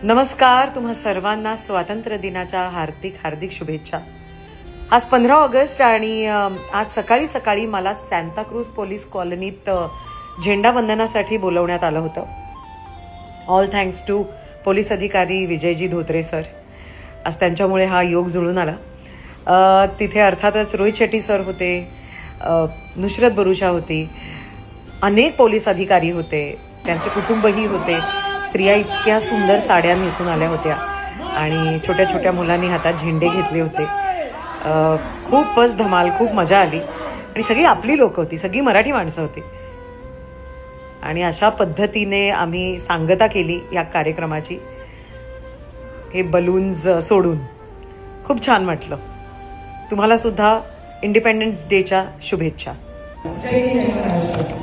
नमस्कार, तुम्हा सर्वांना स्वातंत्र्य दिनाच्या हार्दिक हार्दिक शुभेच्छा. आज 15 ऑगस्ट आणि आज सकाळी सकाळी मला सांताक्रूज पोलीस कॉलनीत झेंडावंदनासाठी बोलवण्यात आलं होतं. ऑल थँक्स टू पोलीस अधिकारी विजयजी धोत्रे सर. आज त्यांच्यामुळे हा योग जुळून आला. तिथे अर्थातच रोहित शेट्टी सर होते, नुसरत भरूचा होती, अनेक पोलीस अधिकारी होते, त्यांचे कुटुंबही होते. स्त्रिया इतक्या सुंदर साड्या नेसून आल्या होत्या आणि छोट्या छोट्या मुलांनी हातात झेंडे घेतले होते. खूपच धमाल, खूप मजा आली आणि सगळी आपली लोक होती, सगळी मराठी माणसं होती. आणि अशा पद्धतीने आम्ही सांगता केली या कार्यक्रमाची, हे बलून्स सोडून. खूप छान वाटलं. तुम्हाला सुद्धा इंडिपेंडन्स डेच्या शुभेच्छा. जय हिंद.